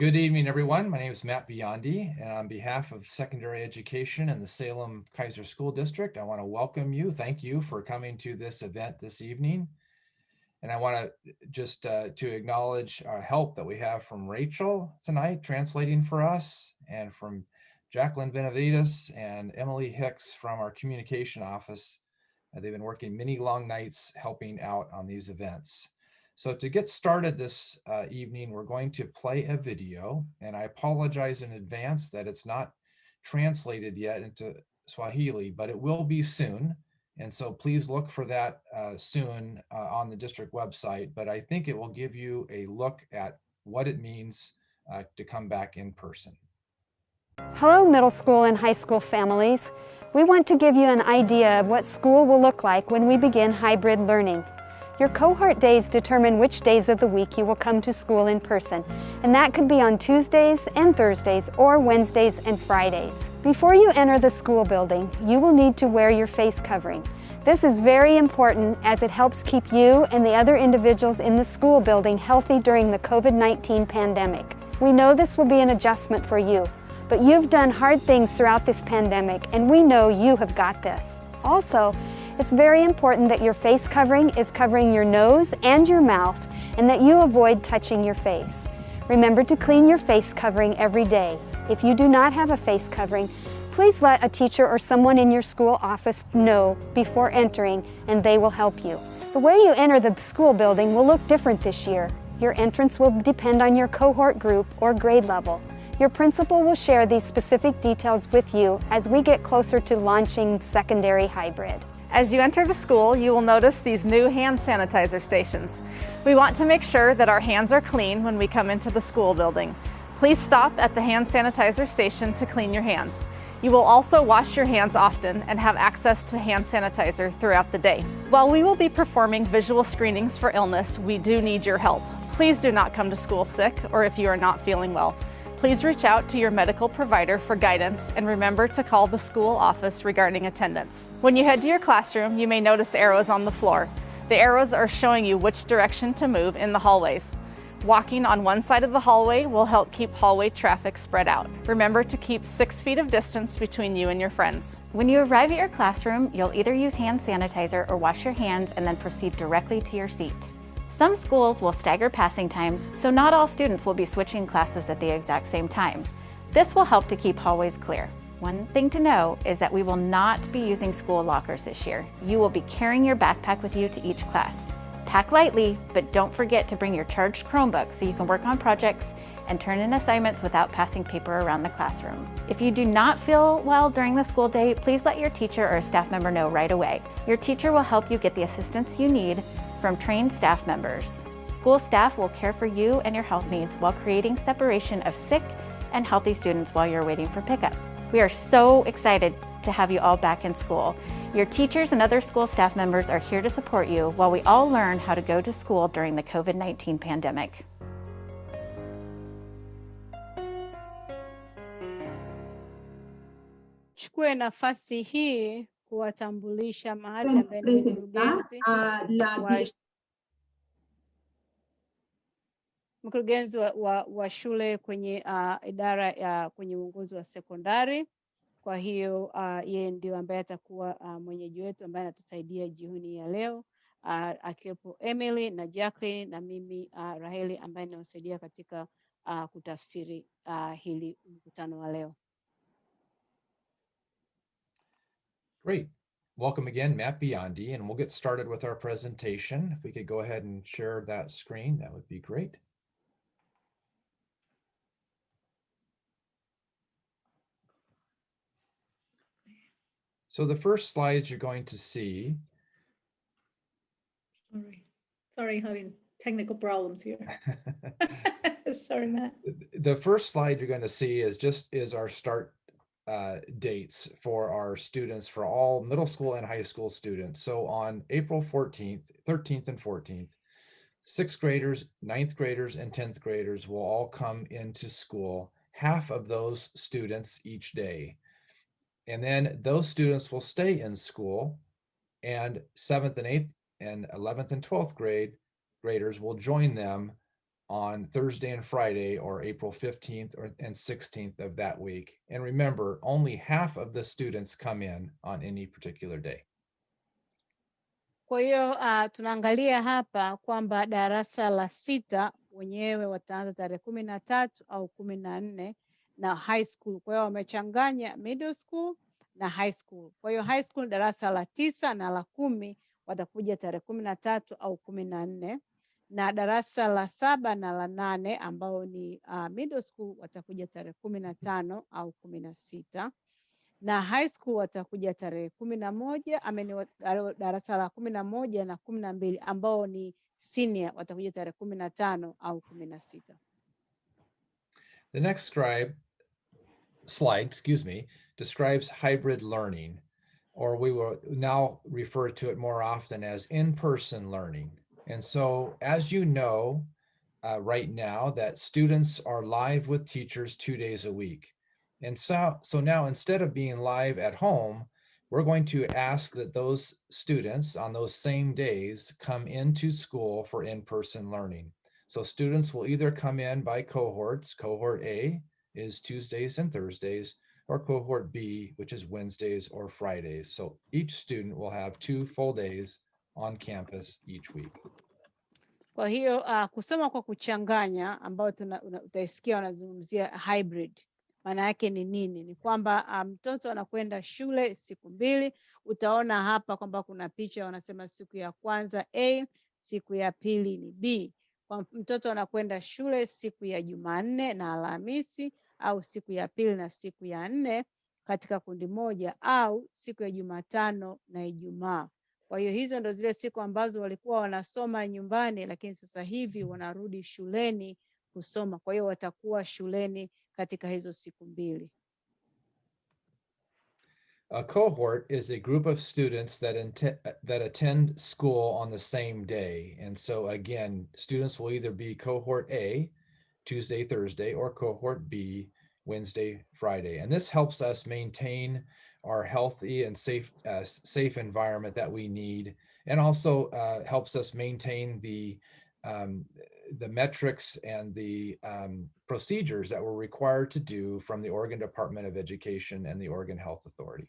Good evening, everyone. My name is Matt Biondi, and on behalf of secondary education in the Salem-Keizer School District, I want to welcome you. Thank you for coming to this event this evening. And I want to just to acknowledge our help that we have from Rachel tonight, translating for us, and from Jacqueline Benavides and Emily Hicks from our communication office. They've been working many long nights helping out on these events. So to get started this evening, we're going to play a video, and I apologize in advance that it's not translated yet into Swahili, but it will be soon. And so please look for that soon on the district website, but I think it will give you a look at what it means to come back in person. Hello, middle school and high school families. We want to give you an idea of what school will look like when we begin hybrid learning. Your cohort days determine which days of the week you will come to school in person, and that could be on Tuesdays and Thursdays or Wednesdays and Fridays. Before you enter the school building, you will need to wear your face covering. This is very important as it helps keep you and the other individuals in the school building healthy during the COVID-19 pandemic. We know this will be an adjustment for you, but you've done hard things throughout this pandemic, and we know you have got this. Also, it's very important that your face covering is covering your nose and your mouth, and that you avoid touching your face. Remember to clean your face covering every day. If you do not have a face covering, please let a teacher or someone in your school office know before entering, and they will help you. The way you enter the school building will look different this year. Your entrance will depend on your cohort group or grade level. Your principal will share these specific details with you as we get closer to launching secondary hybrid. As you enter the school, you will notice these new hand sanitizer stations. We want to make sure that our hands are clean when we come into the school building. Please stop at the hand sanitizer station to clean your hands. You will also wash your hands often and have access to hand sanitizer throughout the day. While we will be performing visual screenings for illness, we do need your help. Please do not come to school sick or if you are not feeling well. Please reach out to your medical provider for guidance and remember to call the school office regarding attendance. When you head to your classroom, you may notice arrows on the floor. The arrows are showing you which direction to move in the hallways. Walking on one side of the hallway will help keep hallway traffic spread out. Remember to keep 6 feet of distance between you and your friends. When you arrive at your classroom, you'll either use hand sanitizer or wash your hands and then proceed directly to your seat. Some schools will stagger passing times, so not all students will be switching classes at the exact same time. This will help to keep hallways clear. One thing to know is that we will not be using school lockers this year. You will be carrying your backpack with you to each class. Pack lightly, but don't forget to bring your charged Chromebook so you can work on projects and turn in assignments without passing paper around the classroom. If you do not feel well during the school day, please let your teacher or a staff member know right away. Your teacher will help you get the assistance you need from trained staff members. School staff will care for you and your health needs while creating separation of sick and healthy students while you're waiting for pickup. We are so excited to have you all back in school. Your teachers and other school staff members are here to support you while we all learn how to go to school during the COVID-19 pandemic. Chukue nafasi hii kuwatambulisha mahali ambaye ni mkurugenzi wa shule kwenye idara kwenye uongozi wa sekondari. Kwa hiyo yeye ndio ambaye atakuwa mwenyeji wetu ambaye anatusaidia jioni ya leo, akiwepo Emily na Jacqueline na mimi Raheli ambaye ninawasaidia katika kutafsiri hili mkutano wa leo. Great. Welcome again, Matt Biondi, and we'll get started with our presentation. If we could go ahead and share that screen, that would be great. So the first slides you're going to see. Sorry, having technical problems here. Sorry, Matt. The first slide you're going to see is our start dates for our students, for all middle school and high school students. So on April 14th, 13th and 14th, 6th graders, 9th graders, and 10th graders will all come into school, half of those students each day. And then those students will stay in school, and 7th and 8th and 11th and 12th graders will join them on Thursday and Friday, or April 15th and 16th of that week. And remember, only half of the students come in on any particular day. Kwa hiyo tunaangalia hapa kwamba darasa la 6 wenyewe wataanza tarehe 13 au 14 na high school. Kwa hiyo wamechanganya middle school na high school. Kwa hiyo high school darasa la 9 na la 10 watakuja tarehe 13 au 14, na darasa la 7 na la 8 ambao ni middle school watakuja tarehe 15 au 16, na high school watakuja tarehe 11, darasa la 11 na 12 ambao ni senior watakuja tarehe 15 au 16. The next slide, describes hybrid learning, or we will now refer to it more often as in-person learning. And so, as you know, right now, that students are live with teachers 2 days a week. And so now, instead of being live at home, we're going to ask that those students on those same days come into school for in-person learning. So students will either come in by cohorts. Cohort A is Tuesdays and Thursdays, or cohort B, which is Wednesdays or Fridays. So each student will have 2 full days on campus each week. Kwa hiyo kusoma kwa kuchanganya ambao utaisikia wanazungumzia hybrid. Maana yake ni nini? Ni kwamba mtoto anakwenda shule siku 2. Utaona hapa kwamba kuna picha wanasema siku ya kwanza A, siku ya pili ni B. Kwa mtoto anakwenda shule siku ya Jumanne na Alhamisi, au siku ya pili na siku ya 4 katika kundi moja, au siku ya Jumatano na Ijumaa. Kwa hiyo hizo ndo zile siku ambazo walikuwa wanasoma nyumbani, lakini sasa hivi wanarudi shuleni kusoma. Kwa hiyo watakuwa shuleni katika hizo siku 2. A cohort is a group of students that attend school on the same day. And so again, students will either be cohort A, Tuesday, Thursday, or cohort B, Wednesday, Friday. And this helps us maintain our healthy and safe environment that we need, and also helps us maintain the metrics and the procedures that we're required to do from the Oregon Department of Education and the Oregon Health Authority.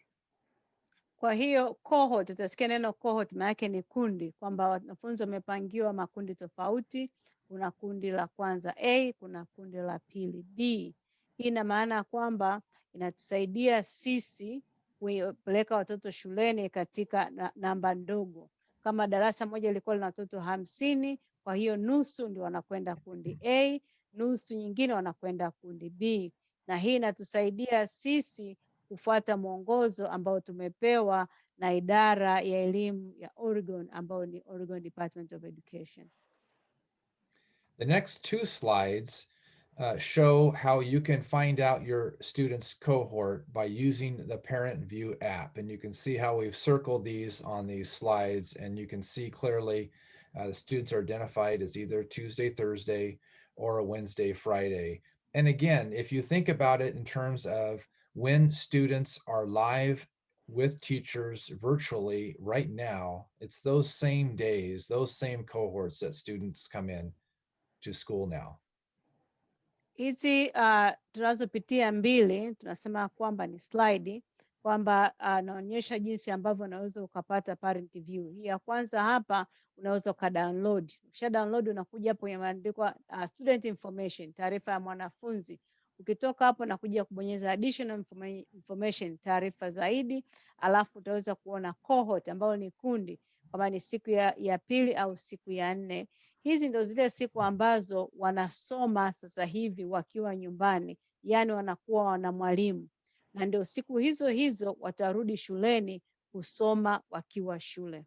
Kwa hiyo cohort, utasikia neno cohort maana yake ni kundi, kwamba wanafunzi wamepangiwa makundi tofauti. Kuna kundi la kwanza A, kuna kundi la pili B. Hii ina maana kwamba inatusaidia sisi kupeleka watoto shuleni katika namba ndogo. Kama darasa moja lilikuwa lina watoto 50, kwa hiyo nusu ndio wanakwenda kundi A, nusu nyingine wanakwenda kundi B. Na hii inatusaidia sisi kufuata mwongozo ambao tumepewa na idara ya elimu ya Oregon, ambao ni Oregon Department of Education. The next 2 slides show how you can find out your student's cohort by using the Parent View app. And you can see how we've circled these on these slides, and you can see clearly the students are identified as either Tuesday, Thursday, or a Wednesday, Friday. And again, if you think about it in terms of when students are live with teachers virtually right now, it's those same days, those same cohorts that students come in to school now. Hizi tunazopitia 2 tunasema kwamba ni slide, kwamba naonyesha jinsi ambavyo unaweza ukapata parent view. Hii ya kwanza hapa unaweza ukadownload. Ukisha download unakuja hapo imeandikwa student information, taarifa ya mwanafunzi. Ukitoka hapo na kuja kubonyeza additional information, taarifa zaidi, alafu utaweza kuona cohort ambayo ni kundi, kama ni siku ya pili au siku ya 4. Hizi ndio zile siku ambazo wanasoma sasa hivi wakiwa nyumbani, yani wanakuwa wana mwalimu, na ndio siku hizo hizo watarudi shuleni kusoma wakiwa shule.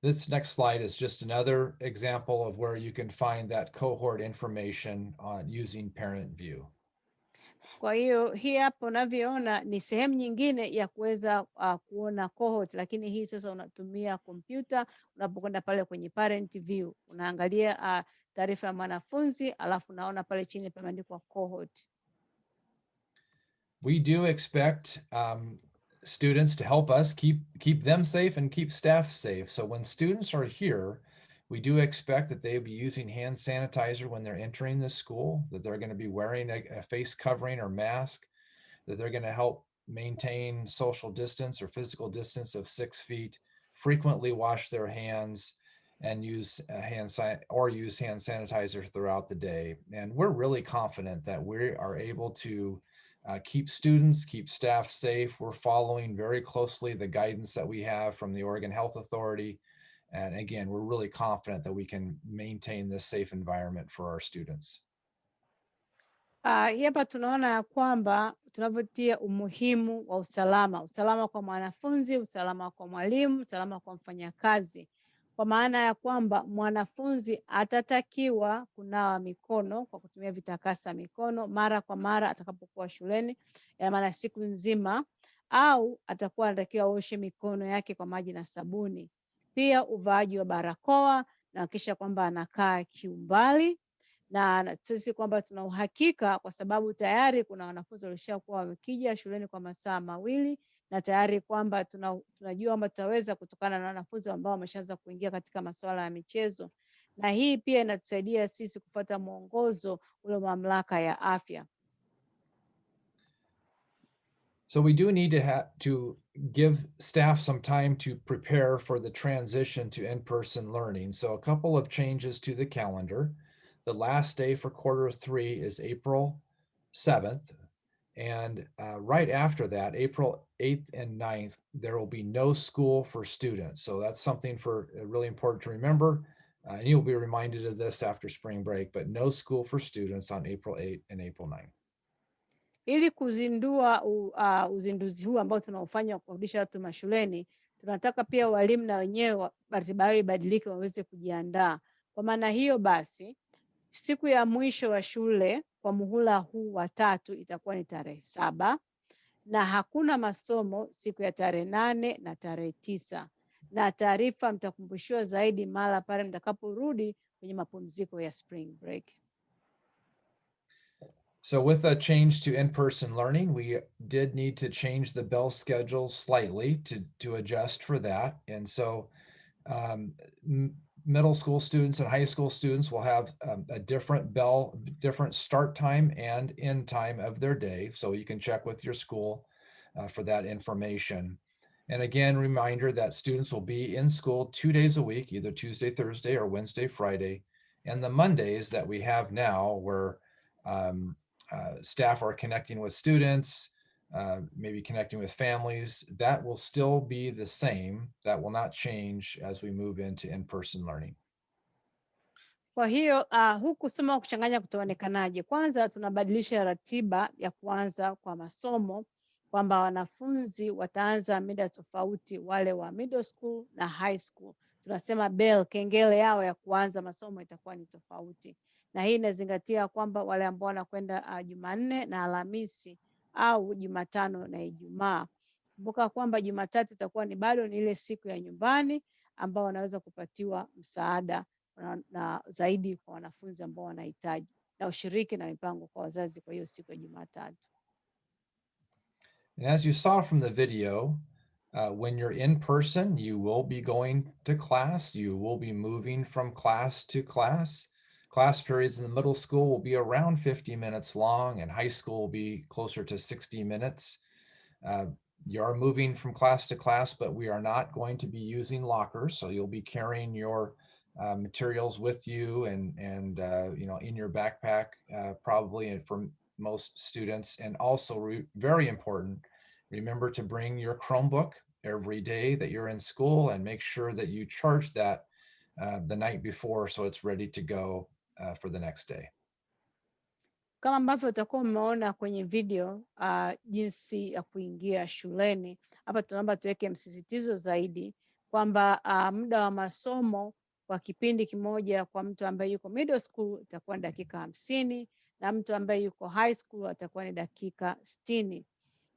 This next slide is just another example of where you can find that cohort information using Parent View. Kwa hiyo hii hapo unavyoona ni sehemu nyingine ya kuweza kuona cohort, lakini hii sasa unatumia kompyuta. Unapokwenda pale kwenye Parent View unaangalia taarifa ya mwanafunzi, alafu unaona pale chini pameandikwa cohort. We do expect students to help us keep them safe and keep staff safe. So when students are here, We do expect that they'll be using hand sanitizer when they're entering the school, that they're going to be wearing a face covering or mask, that they're going to help maintain social distance or physical distance of 6 feet, frequently wash their hands, and use hand sanitizer throughout the day. And we're really confident that we are able to keep students, keep staff safe. We're following very closely the guidance that we have from the Oregon Health Authority. And again, we're really confident that we can maintain this safe environment for our students. Hapa tunaona ya kwamba tunavyotia umuhimu wa usalama kwa mwanafunzi, usalama kwa mwalimu, usalama kwa mfanyakazi. Kwa maana ya kwamba mwanafunzi atatakiwa kunawa mikono kwa kutumia vitakasa mikono mara kwa mara atakapokuwa shuleni, ya maana siku nzima, au atakuwa anatakiwa aoshe mikono yake kwa maji na sabuni. Pia uvaaji wa barakoa na kisha kwamba anakaa kiumbali, na sisi kwamba tuna uhakika kwa sababu tayari kuna wanafunzi walishakuwa wamekija shuleni kwa masaa mawili, na tayari kwamba tunajua kwamba tutaweza kutokana na wanafunzi ambao wameshaanza kuingia katika masuala ya michezo, na hii pia inatusaidia sisi kufuata mwongozo ule mamlaka ya afya. So we do need to give staff some time to prepare for the transition to in-person learning. So a couple of changes to the calendar. The last day for Q3 is April 7th. And right after that, April 8th and 9th, there will be no school for students. So that's something really important to remember. And you'll be reminded of this after spring break, but no school for students on April 8th and April 9th. Ili kuzindua uzinduzi huu ambao tunaufanya kurudisha watu mashuleni, tunataka pia walimu na wenyewe ratiba yao ibadilike waweze kujiandaa. Kwa maana hiyo basi, siku ya mwisho wa shule kwa muhula huu wa 3 itakuwa ni tarehe 7, na hakuna masomo siku ya tarehe 8 na tarehe 9, na taarifa mtakumbushiwa zaidi mara pale mtakaporudi kwenye mapumziko ya spring break. So with a change to in-person learning, we did need to change the bell schedule slightly to adjust for that. And so middle school students and high school students will have a different start time and end time of their day. So you can check with your school for that information. And again, reminder that students will be in school 2 days a week, either Tuesday, Thursday, or Wednesday, Friday. And the Mondays that we have now where staff are connecting with students, maybe connecting with families, that will still be the same. That will not change as we move into in-person learning. Kwa hiyo huku kusoma kuchanganya kutaonekanaje? Kwanza tunabadilisha ratiba ya kuanza kwa masomo, kwamba wanafunzi wataanza mida tofauti, wale wa middle school na high school. Tunasema bell, kengele yao ya kuanza masomo itakuwa ni tofauti. Na hii inazingatia kwamba wale ambao wanakwenda Jumanne na Alhamisi au Jumatano na Ijumaa. Kumbuka kwamba Jumatatu itakuwa ni bado ni ile siku ya nyumbani ambao wanaweza kupatiwa msaada na zaidi kwa wanafunzi ambao wanahitaji, na ushiriki na mipango kwa wazazi kwa hiyo siku ya Jumatatu. And as you saw from the video, when you're in person, you will be going to class. You will be moving from class to class. Class periods in the middle school will be around 50 minutes long, and high school will be closer to 60 minutes. You are moving from class to class, but we are not going to be using lockers. So you'll be carrying your materials with you and in your backpack, probably for most students. And also very important, remember to bring your Chromebook every day that you're in school, and make sure that you charge that the night before so it's ready to go for the next day. Kama ambavyo utakuwa umeona kwenye video jinsi ya kuingia shuleni, hapa tunaomba tuweke msisitizo zaidi kwamba muda wa masomo kwa kipindi kimoja kwa mtu ambaye yuko middle school itakuwa ni dakika 50, na mtu ambaye yuko high school atakuwa ni dakika 60.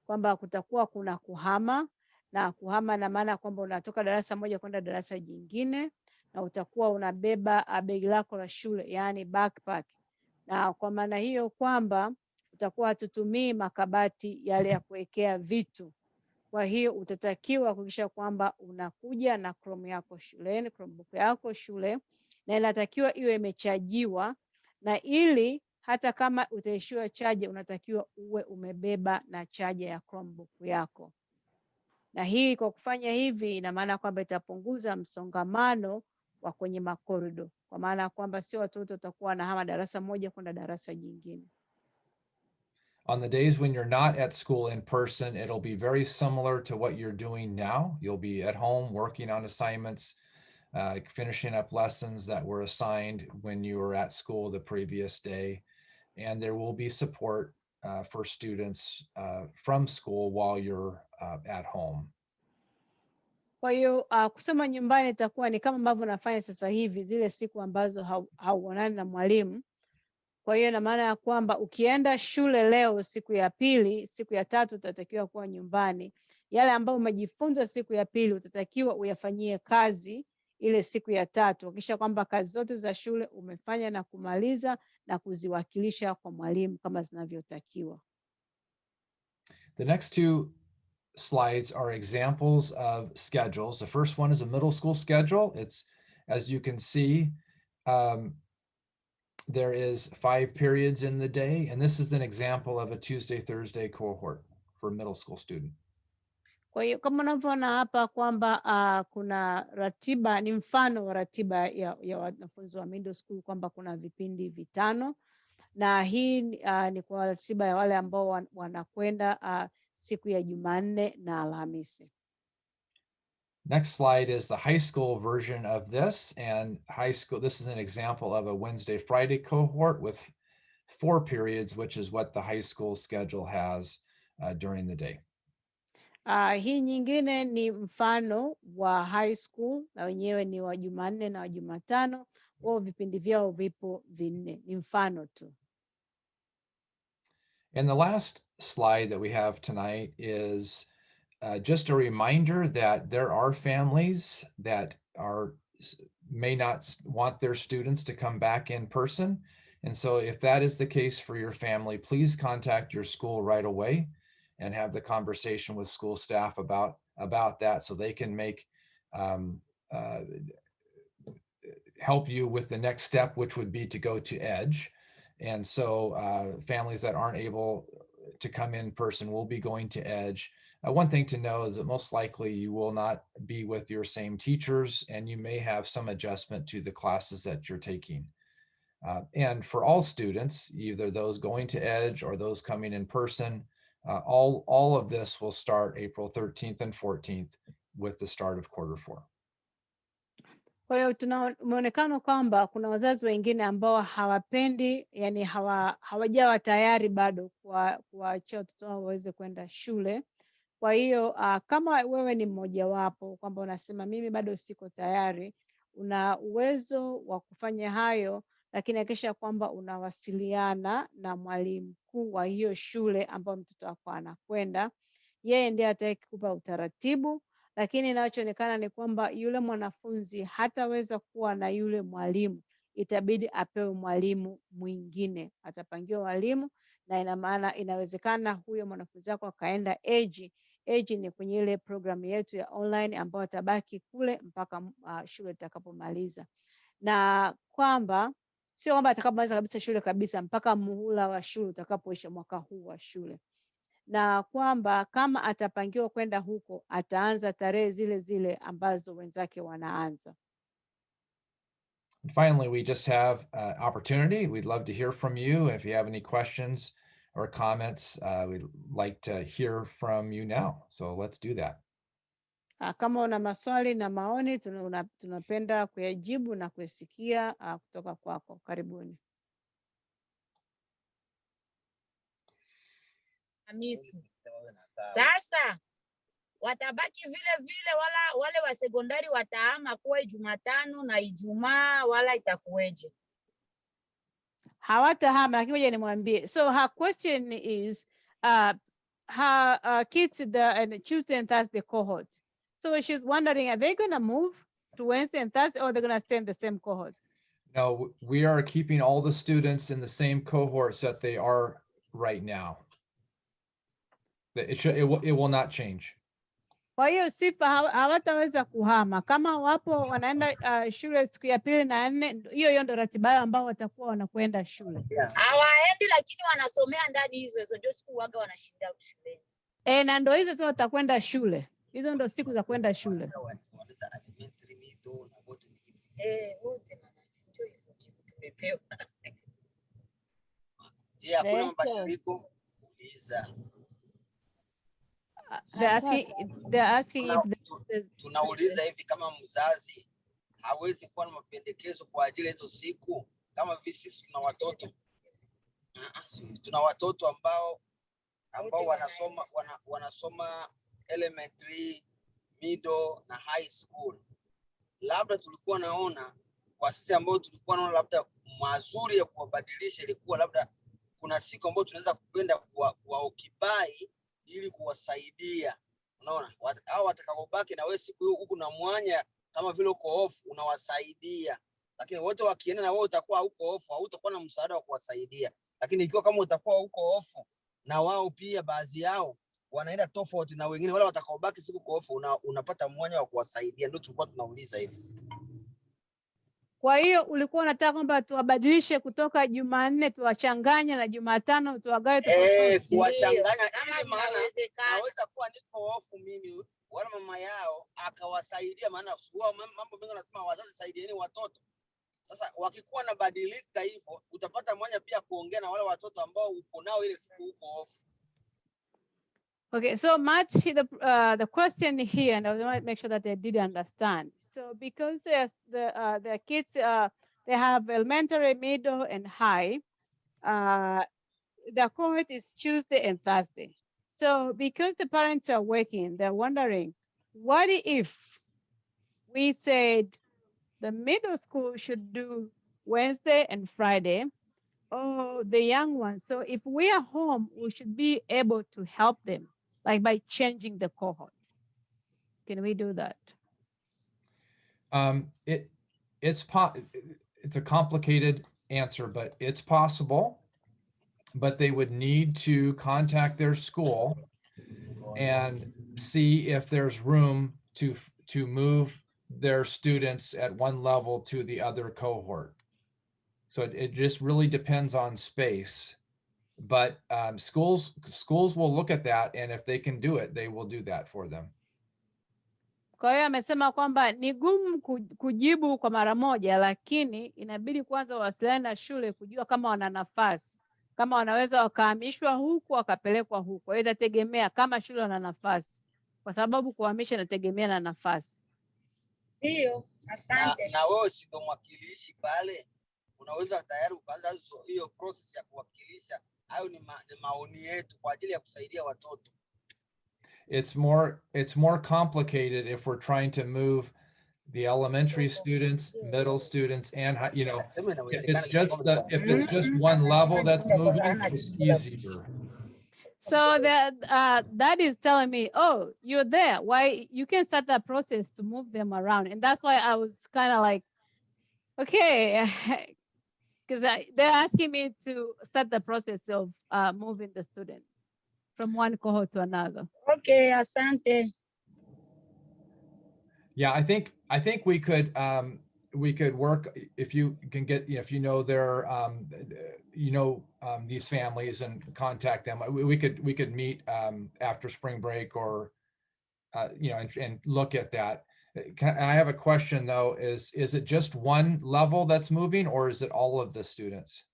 Kwamba kutakuwa kuna kuhama, na kuhama na maana kwamba unatoka darasa moja kwenda darasa jingine, na utakuwa unabeba begi lako la shule, yani backpack. Na kwa maana hiyo kwamba utakuwa hatutumii makabati yale ya kuwekea vitu. Kwa hiyo utatakiwa kuhakikisha kwamba unakuja na Chromebook yako shule, na inatakiwa iwe imechajiwa, na ili hata kama utaishiwa chaja unatakiwa uwe umebeba na chaja ya Chromebook yako. Na hii kwa kufanya hivi ina maana kwamba itapunguza msongamano wa kwenye makorido, kwa maana kwamba sio watoto watakuwa wanahama darasa moja kwenda darasa jingine. On the days when you're not at school in person, it'll be very similar to what you're doing now. You'll be at home working on assignments, finishing up lessons that were assigned when you were at school the previous day. And there will be support for students from school while you're at home. Kwa hiyo kusoma nyumbani itakuwa ni kama ambavyo nafanya sasa hivi zile siku ambazo hauonani na mwalimu. Kwa hiyo ina maana ya kwamba ukienda shule leo siku ya pili, siku ya tatu utatakiwa kuwa nyumbani. Yale ambayo umejifunza siku ya pili utatakiwa uyafanyie kazi ile siku ya tatu. Hakikisha kwamba kazi zote za shule umefanya na kumaliza na kuziwakilisha kwa mwalimu kama zinavyotakiwa. The next two slides are examples of schedules. The first one is a middle school schedule. It's, as you can see, there is 5 periods in the day, and this is an example of a Tuesday, Thursday cohort for a middle school student. Kwa hiyo kama unavyoona hapa kwamba kuna ratiba, ni mfano wa ratiba ya wanafunzi wa middle school kwamba kuna vipindi 5, na hii ni kwa ratiba ya wale ambao wanakwenda siku ya Jumanne na Alhamisi. Next slide is the high school version of this, and high school, this is an example of a Wednesday, Friday cohort with 4 periods, which is what the high school schedule has during the day. Hii nyingine ni mfano wa high school, na wenyewe ni wa Jumanne na wa Jumatano. Wao vipindi vyao vipo 4, ni mfano tu. And the last slide that we have tonight is just a reminder that there are families that may not want their students to come back in person. And so if that is the case for your family, please contact your school right away and have the conversation with school staff about that, so they can make help you with the next step, which would be to go to EDGE. And so families that aren't able to come in person will be going to EDGE. One thing to know is that most likely you will not be with your same teachers, and you may have some adjustment to the classes that you're taking. And for all students, either those going to EDGE or those coming in person, all of this will start April 13th and 14th with the start of quarter 4. Kwa hiyo tunaonekana kwamba kuna wazazi wengine ambao hawapendi, yani hawajawa tayari bado kuwaachia watoto wao waweze kwenda shule. Kwa hiyo kama wewe ni mmoja wapo kwamba unasema mimi bado siko tayari, una uwezo wa kufanya hayo, lakini hakikisha kwamba unawasiliana na mwalimu mkuu wa hiyo shule ambao mtoto wako anakwenda. Yeye ndiye atakayekupa utaratibu, lakini inachoonekana ni kwamba yule mwanafunzi hataweza kuwa na yule mwalimu, itabidi apewe mwalimu mwingine. Atapangiwa mwalimu, na ina maana inawezekana huyo mwanafunzi wako akaenda EDGE. EDGE ni kwenye ile programu yetu ya online ambayo atabaki kule mpaka shule itakapomaliza, na kwamba sio kwamba atakapomaliza kabisa shule kabisa, mpaka muhula wa shule utakapoisha mwaka huu wa shule, na kwamba kama atapangiwa kwenda huko ataanza tarehe zile zile ambazo wenzake wanaanza. And finally, we just have opportunity. We'd love to hear from you. If you have any questions or comments, we'd like to hear from you now. So let's do that. Kama una maswali na maoni, tunapenda kuyajibu na kusikia kutoka kwako. Karibuni. Hamisi. Sasa watabaki vile vile, wale wa sekondari watahama kuwa Jumatano na Ijumaa, wala itakuweje? Hawatahama, lakini ngoja nimwambie. So her question is her kids the Tuesday and Thursday cohort. So she's wondering, are they going to move to Wednesday and Thursday, or they're going to stay in the same cohort? No, we are keeping all the students in the same cohorts that they are right now. It will not change. Kwa hiyo Sifa hawataweza kuhama kama wapo wanaenda shule siku ya pili na nne, hiyo ndo ratiba yao ambao watakuwa wanakwenda shule. Hawaendi lakini wanasomea ndani hizo ndio siku waga wanashinda shuleni. Na ndo hizo sasa watakwenda shule. Hizo ndo siku za kwenda shule. Wote tumepewa. Je, hakuna mabadiliko? Uliza. They're asking if Tunauliza hivi, kama mzazi hawezi kuwa na mapendekezo kwa ajili ya hizo siku, kama vile sisi tuna watoto ambao wanasoma elementary, middle na high school. Labda tulikuwa naona kwa sisi ambao tulikuwa naona labda mazuri ya kuwabadilisha ilikuwa labda kuna siku ambayo tunaweza kwenda kuwaokipai ili kuwasaidia. Unaona, hao watakaobaki na wewe siku hiyo huko na mwanya kama vile uko off unawasaidia, lakini wote wakienda na wewe utakuwa huko off, hautakuwa na msaada wa kuwasaidia. Lakini ikiwa kama utakuwa huko off na wao pia baadhi yao wanaenda tofauti na wengine, wale watakaobaki siku uko off unapata mwanya wa kuwasaidia. Ndio tulikuwa tunauliza hivi. Kwa hiyo ulikuwa unataka kwamba tuwabadilishe kutoka Jumanne tuwachanganye na Jumatano tuwagawe kuwachanganya, ili maana naweza kuwa niko off mimi wala mama yao akawasaidia, maana mambo mengi wanasema wazazi saidieni watoto. Sasa wakikuwa na badilika hivyo utapata mwanya pia kuongea na wale watoto ambao uko nao ile siku uko off. Okay, so Matt, the question here, and I want to make sure that they did understand. So because the kids, they have elementary, middle, and high, the cohort is Tuesday and Thursday. So because the parents are working, they're wondering, what if we said the middle school should do Wednesday and Friday, or the young ones? So if we are home, we should be able to help them, like by changing the cohort. Can we do that? It's a complicated answer, but it's possible. But they would need to contact their school and see if there's room to move their students at one level to the other cohort. So it just really depends on space. But schools will look at that, and if they can do it, they will do that for them. Kwa hiyo amesema kwamba ni gumu kujibu kwa mara moja, lakini inabidi kwanza wasiliane na shule kujua kama wana nafasi, kama wanaweza wakahamishwa huku wakapelekwa huku. Kwa hiyo itategemea kama shule wana nafasi, kwa sababu kuhamisha inategemea na nafasi. Ndio, asante. Na wewe si ndo mwakilishi pale, unaweza tayari ukaanza hiyo process ya kuwakilisha. Hayo ni maoni yetu kwa ajili ya kusaidia watoto. It's more complicated if we're trying to move the elementary students, middle students, and if it's just one level that's moving, it's easier. So that is telling me, oh, you're there. Why you can start that process to move them around, and that's why I was kind of like, okay, because they're asking me to start the process of moving the students from one cohort to another. Okay, asante. Yeah, I think we could work if you can get, if you know their these families and contact them. We could meet after spring break or and look at that. I have a question though. Is it just one level that's moving, or is it all of the students?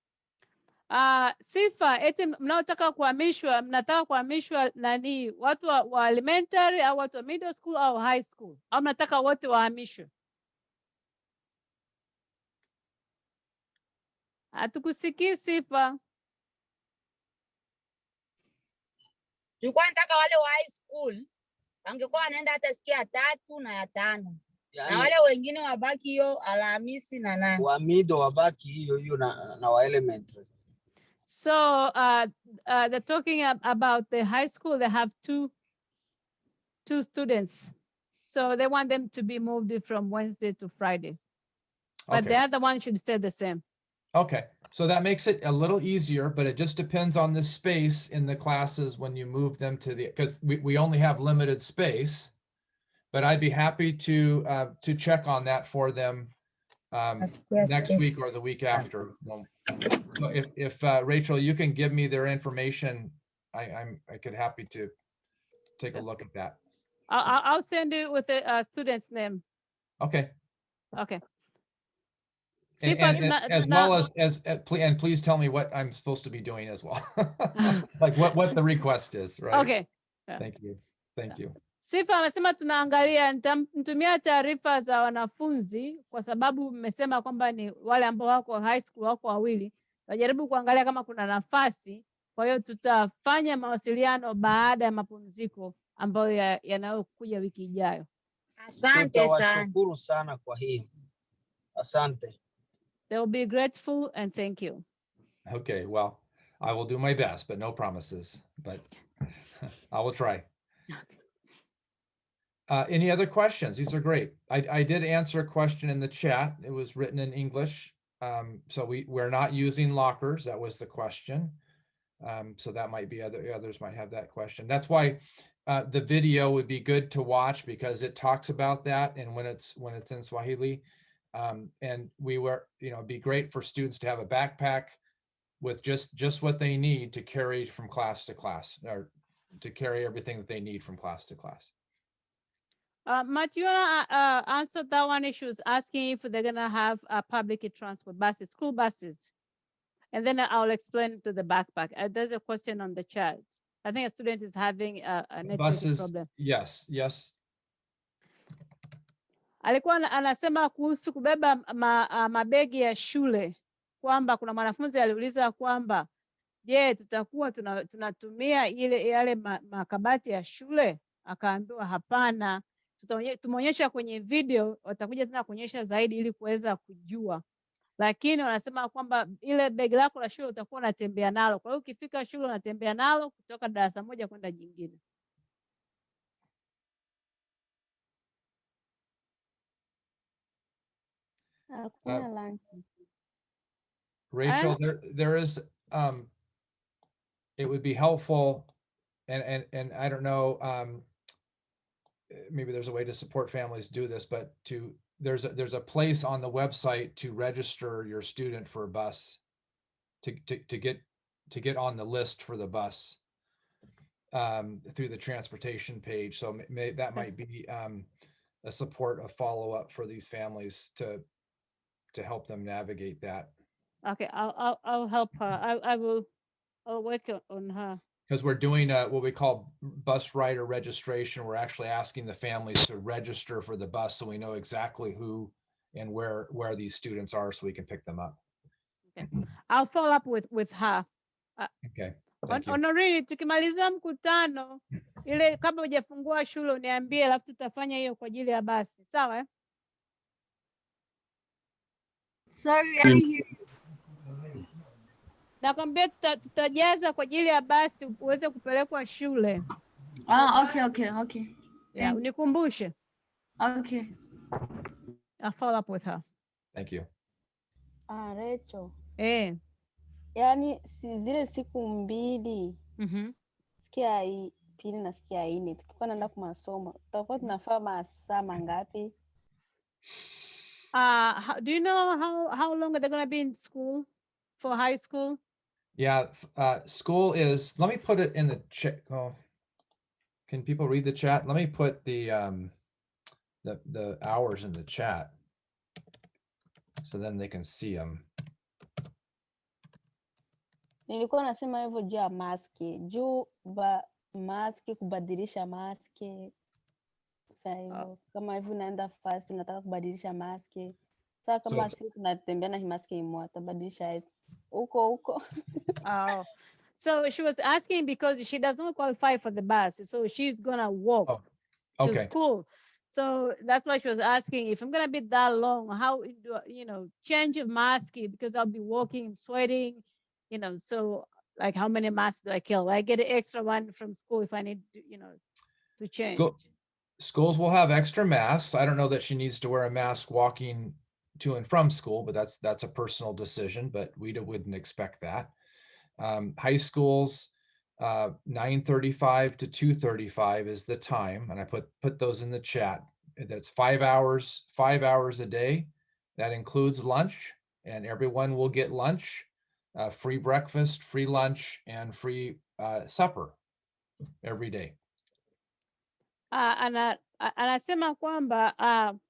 Sifa, eti mnataka kuhamishwa nani, watu wa elementary au watu wa middle school au high school, au mnataka wote wahamishwe? Hatukusikii Sifa. Tulikuwa nataka wale wa high school wangekuwa wanaenda hata siku ya 3 na ya 5. Yani, na wale wengine wabaki hiyo Alhamisi na nani. Wa middle wabaki hiyo na wa elementary. So they're talking about the high school. They have two students, so they want them to be moved from Wednesday to Friday, but the other one should stay the same. Okay, so that makes it a little easier, but it just depends on the space in the classes when you move them to because we only have limited space. but I'd be happy to check on that for them next week or the week after. So if Rachel, you can give me their information, I could happy to take a look at that. I'll send it with the student's name. Okay. Okay. And as well as and please tell me what I'm supposed to be doing as well. Like what the request is, right? Okay. Thank you. Thank you. Sifa amesema tunaangalia, nitamtumia taarifa za wanafunzi kwa sababu mmesema kwamba ni wale ambao wako high school wako wawili. Tajaribu kuangalia kama kuna nafasi. Kwa hiyo tutafanya mawasiliano baada ya mapumziko ambayo yanayokuja wiki ijayo. Asante sana. Tutawashukuru sana kwa hii. Asante. They will be grateful and thank you. Okay, well, I will do my best, but no promises, but I will try. Any other questions? These are great. I did answer a question in the chat. It was written in English. So we're not using lockers. That was the question. So that might be others might have that question. That's why the video would be good to watch, because it talks about that, and when it's in Swahili. And it'd be great for students to have a backpack with just what they need to carry from class to class, or to carry everything that they need from class to class. Matthew answered that one. She was asking if they're gonna have public transport buses, school buses, and then I'll explain to the backpack. There's a question on the chat. I think a student is having a network problem. Yes. Alikuwa anasema kuhusu kubeba mabegi ya shule, kwamba kuna mwanafunzi aliuliza kwamba je, tutakuwa tunatumia yale makabati ya shule? Akaambiwa hapana, tumeonyesha kwenye video, watakuja tena kuonyesha zaidi ili kuweza kujua, lakini wanasema kwamba ile begi lako la shule utakuwa unatembea nalo. Kwa hiyo ukifika shule unatembea nalo kutoka darasa moja kwenda jingine. Rachel, there is it would be helpful, and I don't know, maybe there's a way to support families do this, but there's a place on the website to register your student for a bus, to get on the list for the bus through the transportation page. So that might be a support, a follow-up for these families to help them navigate that. Okay, I'll help her. I'll work on her. Because we're doing what we call bus rider registration. We're actually asking the families to register for the bus, so we know exactly who and where these students are, so we can pick them up. Okay, I'll follow up with her. Okay. Thank you. Honorini, tukimaliza mkutano ile, kabla hujafungua shule uniambie, alafu tutafanya hiyo kwa ajili ya basi. Sawa eh? Sorry, I didn't hear you. Nakwambia tutajaza kwa ajili ya basi uweze kupelekwa shule. Okay. Yeah, unikumbushe. Okay. I'll follow up with her. Thank you. Rachel. Yaani zile siku mbili. Sikia hii pili na sikia hii, tukikuwa naenda kwa masomo tutakuwa tunafaa masaa mangapi? Do you know how long are they going to be in school for high school? Yeah, school is, let me put it in the chat. Oh, can people read the chat? Let me put the hours in the chat, so then they can see them. Nilikuwa nasema hivyo juu ya maski, maski, kubadilisha maski. Sasa kama hivyo naenda fast, nataka kubadilisha maski. Sasa kama sisi tunatembea na hii maski imo, atabadilisha huko. Oh, so she was asking because she does not qualify for the bus, so she's gonna walk to school. So that's why she was asking, if I'm gonna be that long, how do change of mask, because I'll be walking, sweating, so like how many masks do I kill? I get an extra one from school if I need to, to change. Schools will have extra masks. I don't know that she needs to wear a mask walking to and from school, but that's a personal decision, but we wouldn't expect that. High schools, 9:35 to 2:35 is the time, and I put those in the chat. That's 5 hours a day. That includes lunch, and everyone will get lunch, free breakfast, free lunch, and free supper every day. Anasema kwamba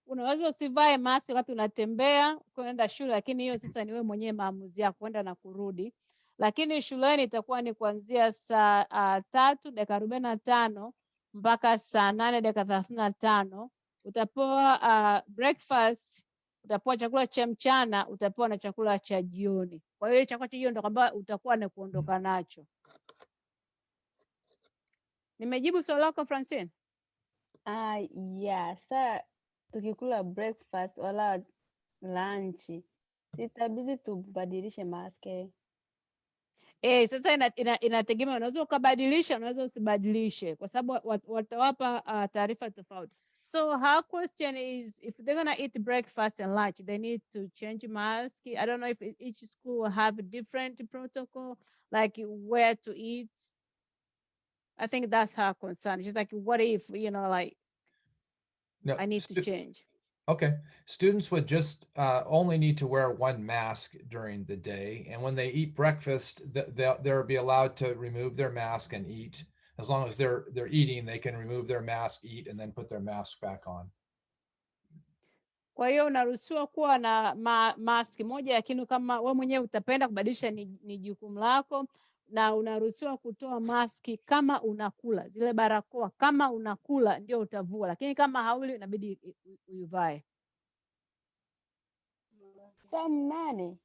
unaweza usivae maski wakati unatembea kwenda shule, lakini hiyo sasa ni wewe mwenyewe maamuzi yako kwenda na kurudi. Lakini shuleni itakuwa ni kuanzia saa 3:45 mpaka saa 8:35. Utapewa breakfast, utapewa chakula cha mchana, utapewa na chakula cha jioni. Kwa hiyo chakula cha jioni ndio kwamba utakuwa na kuondoka nacho. Nimejibu swali lako Francine? Yeah, sa tukikula breakfast wala lunch itabidi tubadilishe maske. Sasa inategemea, unaweza ukabadilisha, unaweza usibadilishe, kwa sababu watawapa taarifa tofauti. So her question is, if they're gonna eat breakfast and lunch, they need to change mask. I don't know if each school will have a different protocol, like where to eat. I think that's her concern. She's like, what if, like, No, I need to change. Okay, students would just only need to wear one mask during the day, and when they eat breakfast, they'll be allowed to remove their mask and eat. As long as they're eating, they can remove their mask, eat, and then put their mask back on. Kwa hiyo unaruhusiwa kuwa na maski moja, lakini kama wewe mwenyewe utapenda kubadilisha ni jukumu lako, na unaruhusiwa kutoa maski kama unakula. Zile barakoa kama unakula ndio utavua, lakini kama hauli inabidi uivae. Saa 8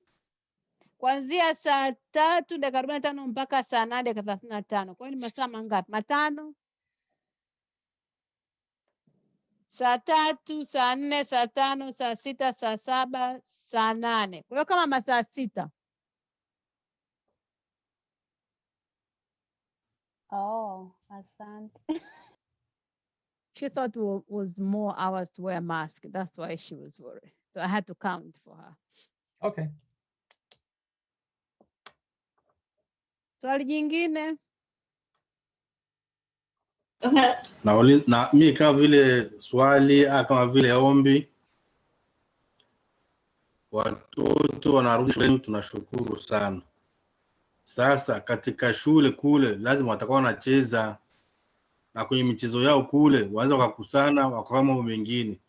kuanzia saa 3:45 mpaka saa 8:35. Kwa hiyo ni masaa mangapi? 5. Saa 3, saa 4, saa 5, saa 6, saa 7, saa 8. Kwa hiyo kama masaa 6. Oh, asante. She thought it was more hours to wear a mask. That's why she was worried. So I had to count for her. Okay. Swali jingine? Na mimi kama vile swali kama vile ombi, watoto wanarudi shuleni, tunashukuru sana. Sasa katika shule kule lazima watakuwa wanacheza, na kwenye michezo yao kule waanza wakakusana wakawa mambo mengine.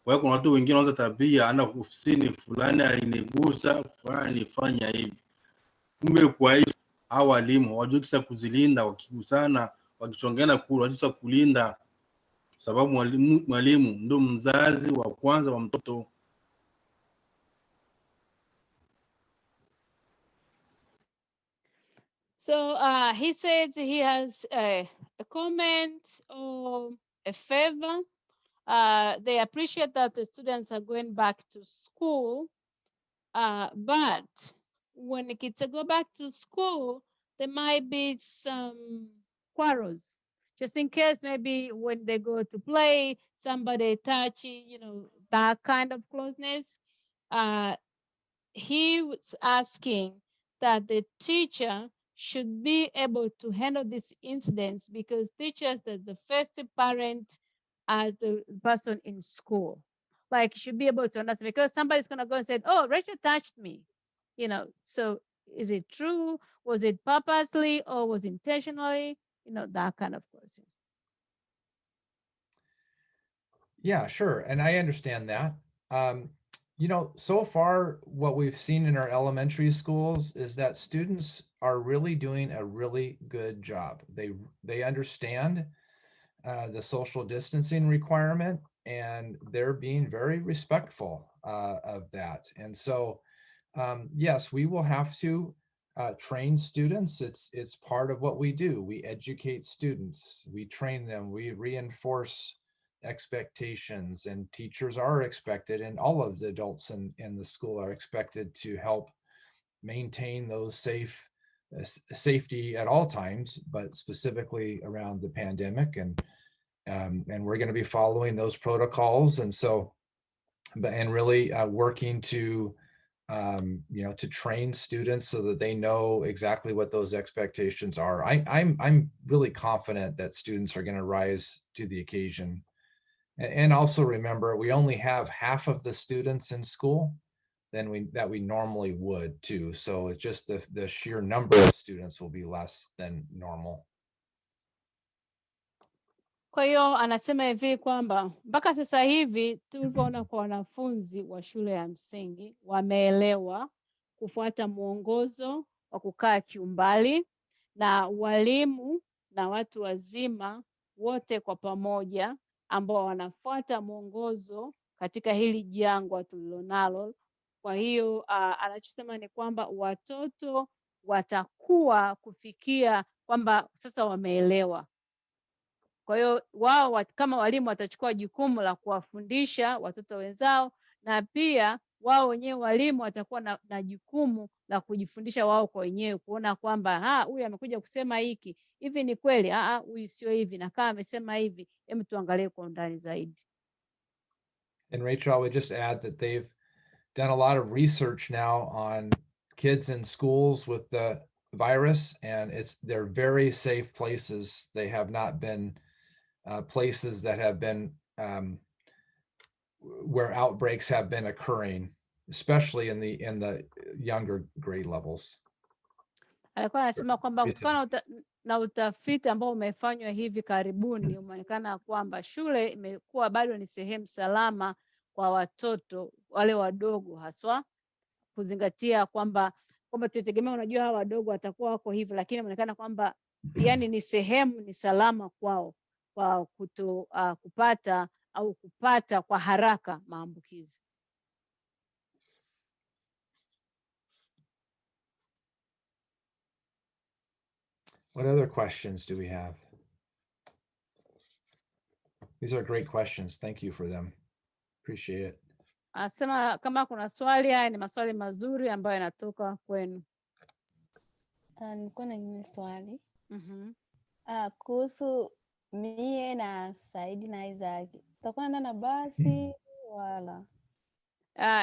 Kwa hiyo kuna watu wengine wanaanza tabia, ana ofisini fulani alinigusa, fulani fanya hivi. Kumbe kwa hiyo hao walimu hawajui kisa kuzilinda, wakikusana wakichongeana kule wajua kulinda, sababu mwalimu ndio mzazi wa kwanza wa mtoto. So he says he has a comment or a favor. They appreciate that the students are going back to school, but when the kids go back to school, there might be some quarrels. Just in case, maybe when they go to play, somebody touch, that kind of closeness. He was asking that the teacher should be able to handle these incidents, because teachers are the first parent as the person in school. Like, should be able to understand, because somebody's going to go and say, oh, Rachel touched me. So is it true? Was it purposely or was it intentionally? That kind of question. Yeah, sure. And I understand that. So far, what we've seen in our elementary schools is that students are really doing a really good job. They understand the social distancing requirement, and they're being very respectful of that. And so, yes, we will have to train students. It's part of what we do. We educate students, we train them, we reinforce expectations, and teachers are expected, and all of the adults in the school are expected to help maintain those safety at all times, but specifically around the pandemic. And we're going to be following those protocols. And so, and really working to to train students so that they know exactly what those expectations are. I'm really confident that students are going to rise to the occasion. And also remember, we only have half of the students in school than we normally would too. So it's just the sheer number of students will be less than normal. Kwa hiyo anasema hivi kwamba mpaka sasa hivi tulivyoona kwa wanafunzi wa shule ya msingi wameelewa kufuata mwongozo wa kukaa kiumbali, na walimu na watu wazima wote kwa pamoja ambao wanafuata mwongozo katika hili jangwa tulilonalo. Kwa hiyo anachosema ni kwamba watoto watakuwa kufikia kwamba sasa wameelewa. Kwa hiyo wao kama walimu watachukua jukumu la kuwafundisha watoto wenzao, na pia wao wenyewe walimu watakuwa na jukumu la kujifundisha wao kwa wenyewe, kuona kwamba huyu amekuja kusema hiki, hivi ni kweli? Huyu sio hivi, na kama amesema hivi, hebu tuangalie kwa undani zaidi. And Rachel, I would just add that they've done a lot of research now on kids in schools with the virus, and they're very safe places. They have not been places that have been where outbreaks have been occurring, especially in the younger grade levels. Alikuwa anasema kwamba kutokana na utafiti ambao umefanywa hivi karibuni, umeonekana kwamba shule imekuwa bado ni sehemu salama kwa watoto wale wadogo, haswa kuzingatia kwamba tutegemea, unajua hawa wadogo watakuwa wako hivi, lakini inaonekana kwamba yani ni sehemu ni salama kwao kwa kupata au kupata kwa haraka maambukizi. What other questions do we have? These are great questions. Thank you for them. Appreciate it. Asema kama kuna swali, haya ni maswali mazuri ambayo yanatoka kwenu. Nilikuwa na nyingine swali. Kuhusu mie na Saidi na Isaac, tutakuwa naenda na basi wala?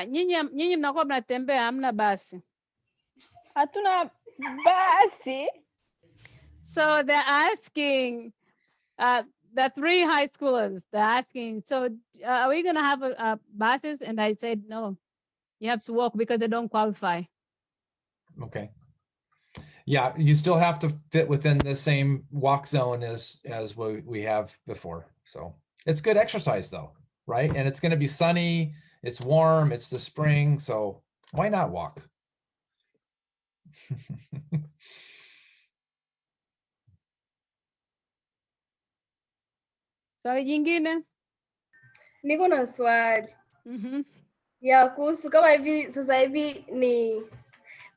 Nyinyi mnakuwa mnatembea, hamna basi? Hatuna basi. So they're asking, the 3 high schoolers, they're asking, so are we going to have buses? And I said, no, you have to walk because they don't qualify. Okay. Yeah, you still have to fit within the same walk zone as we have before. So it's good exercise though, right? And it's going to be sunny, it's warm, it's the spring, so why not walk? Swali jingine? Niko na swali. Ya kuhusu kama hivi sasa hivi ni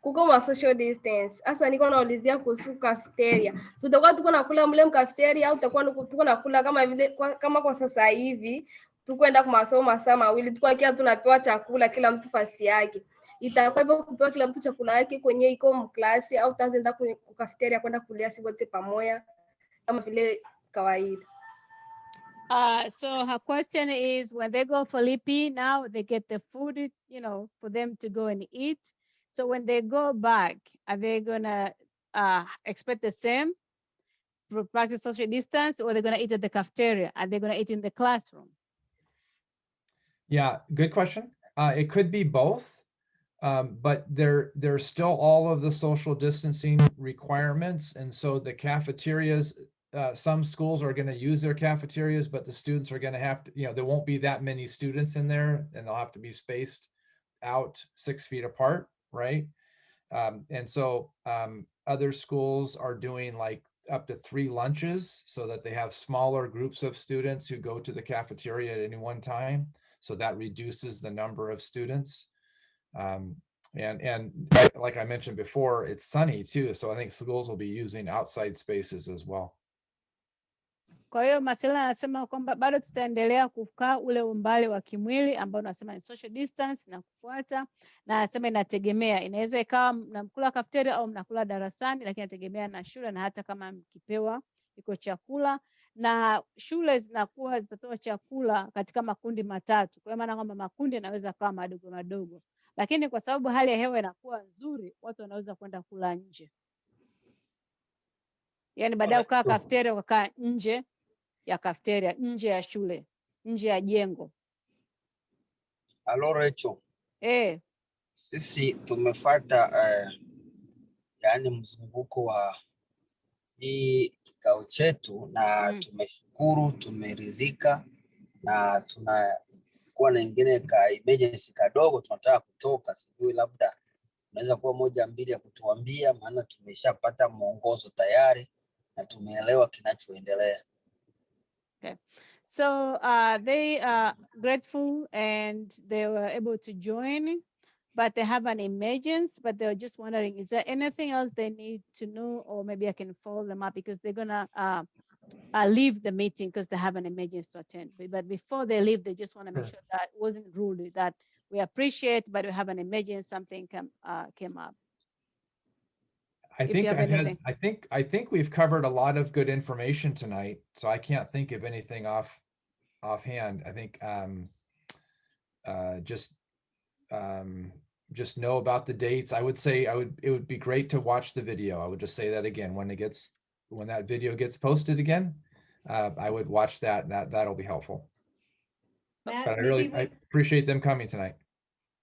kuko ma social distance. Asa niko naulizia kuhusu cafeteria. Tutakuwa tuko nakula mle cafeteria au tutakuwa tuko nakula kama vile kama kwa sasa hivi tukwenda kwa masomo masaa mawili, tukua kia tunapewa chakula kila mtu fasi yake. Itakuwa hivyo kupewa kila mtu chakula yake kwenye iko mklasi, au tutaenda kwa cafeteria kwenda kulia si wote pamoja kama vile kawaida? So her question is, when they go for Lipi now, they get the food, for them to go and eat. So when they go back, are they gonna expect the same, practice social distance, or they're gonna eat at the cafeteria? Are they gonna eat in the classroom? Yeah, good question. It could be both, but there's still all of the social distancing requirements, and so the cafeterias. Some schools are going to use their cafeterias, but the students are going to have to, there won't be that many students in there, and they'll have to be spaced out 6 feet apart, right? And so other schools are doing like up to 3 lunches so that they have smaller groups of students who go to the cafeteria at any one time. So that reduces the number of students. And like I mentioned before, it's sunny too. So I think schools will be using outside spaces as well. Kwa hiyo Marcela anasema kwamba bado tutaendelea kukaa ule umbali wa kimwili ambao unasema ni social distance na kufuata, na anasema inategemea, inaweza ikawa mnakula cafeteria au mnakula darasani, lakini inategemea na shule, na hata kama mkipewa iko chakula, na shule zitatoa chakula katika makundi matatu. Kwa maana kwamba makundi yanaweza kuwa madogo madogo. lakini kwa sababu hali ya hewa inakuwa nzuri, watu wanaweza kwenda kula nje. Yaani baadaye ukaa cafeteria ukakaa nje ya cafeteria, nje ya shule, nje ya jengo. Halo Rachel. Sisi tumefuata yani mzunguko wa hii kikao chetu na tumeshukuru, tumeridhika na tunakuwa na ingine ka emergency kadogo tunataka kutoka, sijui labda unaweza kuwa moja mbili ya kutuambia, maana tumeshapata mwongozo tayari na tumeelewa kinachoendelea. Okay. So they are grateful and they were able to join, but they have an emergency, but they were just wondering, is there anything else they need to know, or maybe I can follow them up because they're gonna leave the meeting because they have an emergency to attend. But before they leave, they just want to make sure that it wasn't rude, that we appreciate, but we have an emergency, something came up. I think we've covered a lot of good information tonight, so I can't think of anything offhand. I think just know about the dates. I would say it would be great to watch the video. I would just say that again when that video gets posted again. I would watch that. That'll be helpful. Matt, but I appreciate them coming tonight.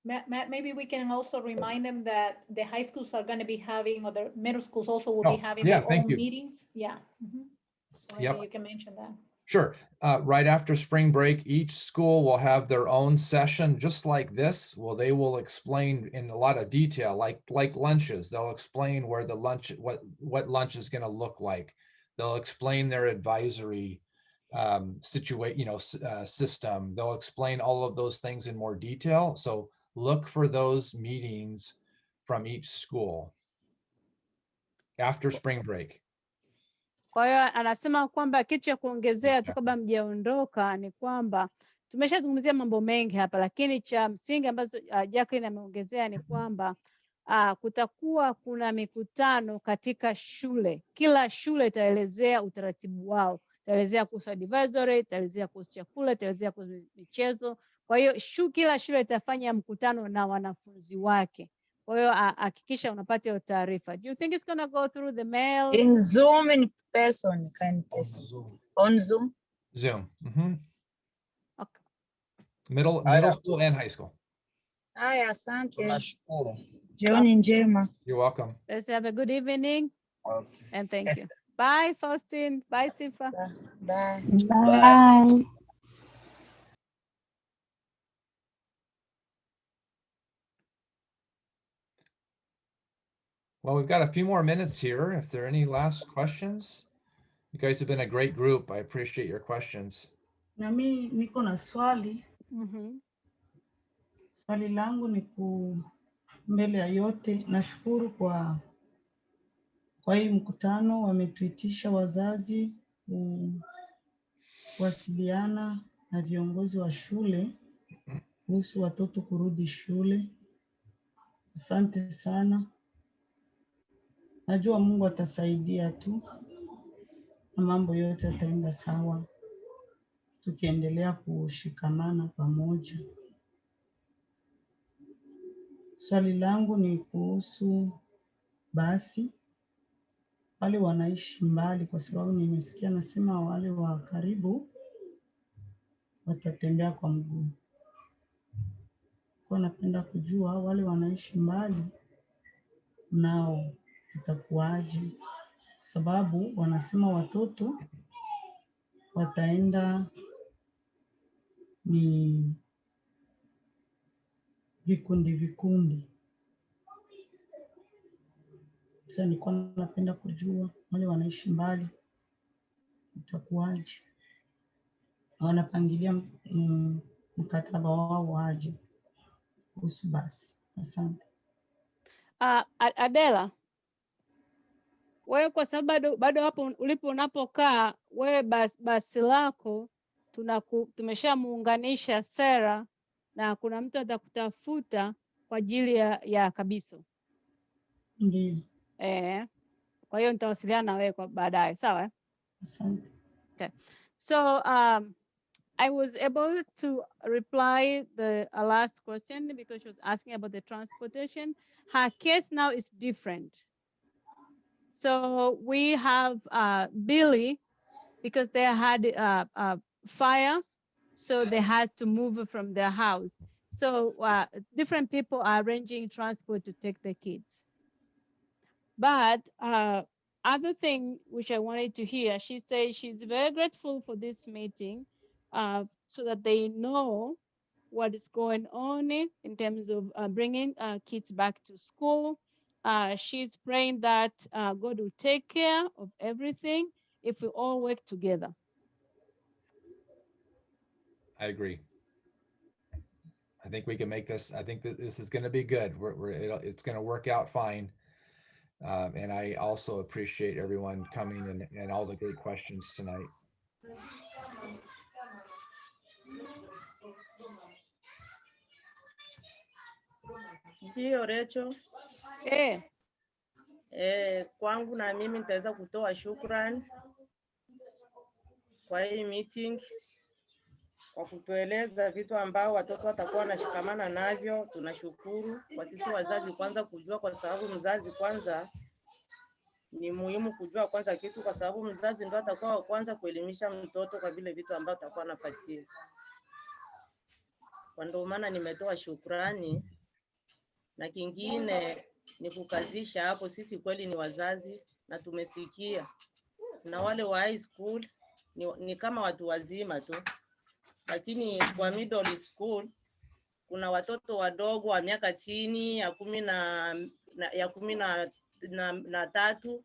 Matt, maybe we can also remind them that the high schools are going to be having, or the middle schools also will be having their own meetings. Yeah. So maybe you can mention that. Sure. Right after spring break, each school will have their own session just like this. Well, they will explain in a lot of detail, like lunches. They'll explain where the lunch, what lunch is going to look like. They'll explain their advisory system. They'll explain all of those things in more detail. So look for those meetings from each school after spring break. Kwa hiyo anasema kwamba kitu cha kuongezea tu kabla mjaondoka ni kwamba tumeshazungumzia mambo mengi hapa, lakini cha msingi ambazo Jacqueline ameongezea ni kwamba kutakuwa kuna mikutano katika shule. Kila shule itaelezea utaratibu wao, itaelezea kuhusu advisory, itaelezea kuhusu chakula, itaelezea kuhusu michezo. Kwa hiyo kila shule itafanya mkutano na wanafunzi wake. Kwa hiyo hakikisha unapata hiyo taarifa. Do you think it's going to go through the mail? In Zoom, in person, on Zoom. Zoom. Okay. Middle school and high school. Haya, asante. Tunashukuru. Jioni njema. You're welcome. Let's have a good evening. Okay. And thank you. Bye, Faustine. Bye, Sifa. Bye. Bye. Well, we've got a few more minutes here. If there are any last questions, you guys have been a great group. I appreciate your questions. Na mimi niko na swali. Swali langu ni mbele ya yote, nashukuru kwa hii mkutano. Wametuitisha wazazi kuwasiliana na viongozi wa shule kuhusu watoto kurudi shule. Asante sana. Najua Mungu atasaidia tu na mambo yote yataenda sawa tukiendelea kushikamana pamoja. Swali langu ni kuhusu basi, wale wanaishi mbali, kwa sababu nimesikia nasema wale wa karibu watatembea kwa mguu. Kwa napenda kujua wale wanaishi mbali nao itakuwaje, sababu wanasema watoto wataenda ni vikundi. Sasa nilikuwa napenda kujua wale wanaishi mbali itakuwaje, wanapangilia mkataba wao waje kuhusu basi. Asante. Adela, wewe kwa sababu bado hapo unapokaa wewe, basi lako tumeshamuunganisha Sera na kuna mtu atakutafuta kwa ajili ya Kabiso. Ndiyo. Kwa hiyo nitawasiliana na wewe kwa baadaye, sawa? Asante. Okay. So I was able to reply the last question because she was asking about the transportation. Her case now is different. So we have Billy, because they had a fire, so they had to move from their house. So different people are arranging transport to take the kids. But other thing which I wanted to hear, she said she's very grateful for this meeting so that they know what is going on in terms of bringing kids back to school. She's praying that God will take care of everything if we all work together. I agree. I think we can make this. I think that this is going to be good. It's going to work out fine. And I also appreciate everyone coming and all the great questions tonight. Ndio Recho. Kwangu na mimi nitaweza kutoa shukrani kwa hii meeting, kwa kutueleza vitu ambao watoto watakuwa wanashikamana navyo. Tunashukuru kwa sisi wazazi kwanza kujua, kwa sababu mzazi kwanza ni muhimu kujua kwanza kitu, kwa sababu mzazi ndo atakuwa wa kwanza kuelimisha mtoto kwa vile vitu ambao atakuwa anapatia. Kwa ndio maana nimetoa shukrani, na kingine ni kukazisha hapo, sisi kweli ni wazazi na tumesikia, na wale wa high school ni kama watu wazima tu, lakini kwa middle school kuna watoto wadogo wa miaka chini ya 13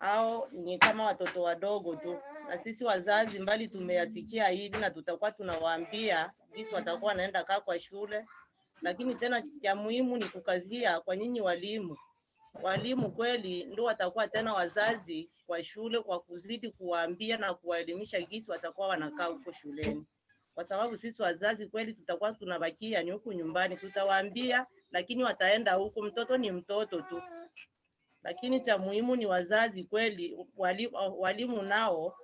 au ni kama watoto wadogo tu, na sisi wazazi mbali tumeyasikia hivi, na tutakuwa tunawaambia jinsi watakuwa wanaenda kaa kwa shule. Lakini tena ya muhimu ni kukazia kwa nyinyi walimu. Walimu kweli ndio watakuwa tena wazazi kwa shule, kwa kuzidi kuwaambia na kuwaelimisha jinsi watakuwa wanakaa huko shuleni, kwa sababu sisi wazazi kweli tutakuwa tunabakia ni huku nyumbani, tutawaambia lakini wataenda huko. Mtoto ni mtoto tu, lakini cha muhimu ni wazazi kweli. Walimu nao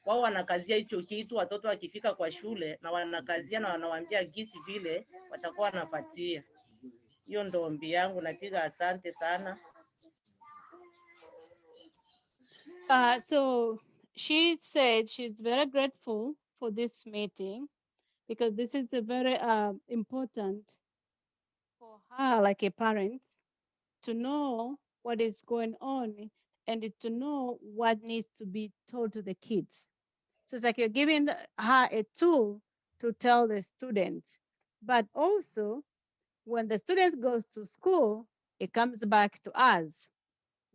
wao wanakazia hicho kitu, watoto wakifika kwa shule na wanakazia na wanawaambia gisi vile watakuwa wanafuatia. Hiyo ndo ombi yangu, napiga asante sana. So she said she's very grateful for this meeting because this is a very important for her, like a parent, to know what is going on and to know what needs to be told to the kids. So it's like you're giving her a tool to tell the students, but also when the student goes to school, it comes back to us.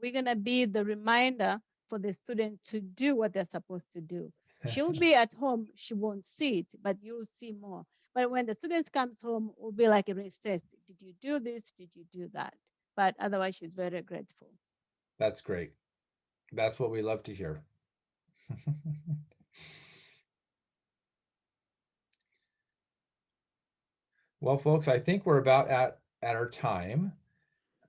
We're gonna be the reminder for the student to do what they're supposed to do. She'll be at home, she won't see it, but you'll see more. But when the student comes home, we'll be like a recess. Did you do this? Did you do that? But otherwise, she's very grateful. That's great. That's what we love to hear. Well, folks, I think we're about at our time.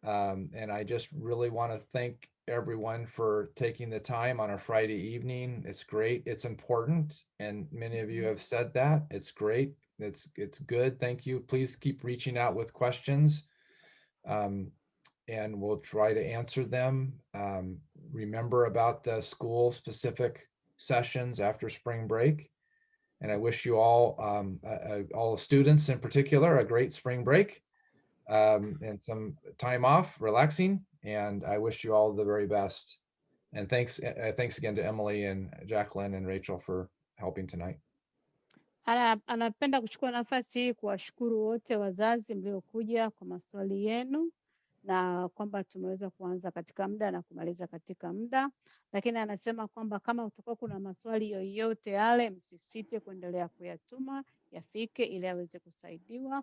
And I just really want to thank everyone for taking the time on a Friday evening. It's great. It's important. And many of you have said that. It's great. It's good. Thank you. Please keep reaching out with questions. And we'll try to answer them. Remember about the school specific sessions after spring break. And I wish you all students in particular, a great spring break and some time off, relaxing. And I wish you all the very best. And thanks again to Emily and Jacqueline and Rachel for helping tonight. Anapenda kuchukua nafasi hii kuwashukuru wote wazazi mliokuja kwa maswali yenu, na kwamba tumeweza kuanza katika muda na kumaliza katika muda, lakini anasema kwamba kama utakuwa kuna maswali yoyote yale, msisite kuendelea kuyatuma yafike ili aweze kusaidiwa,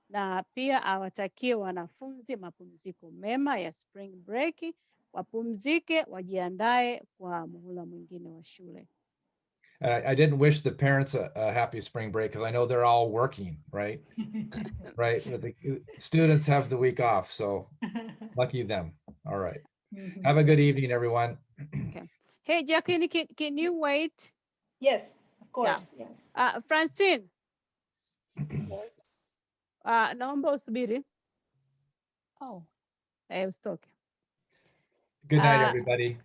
na pia awatakie wanafunzi mapumziko mema ya spring break, wapumzike, wajiandae kwa muhula mwingine wa shule. I didn't wish the parents a happy spring break because I know they're all working, right? Right. But the students have the week off, so lucky them. All right. Have a good evening, everyone. Okay. Hey, Jacqueline, can you wait? Yes, of Of course, yes. Francine. Naomba usubiri. Oh. Usitoke. Good night, everybody.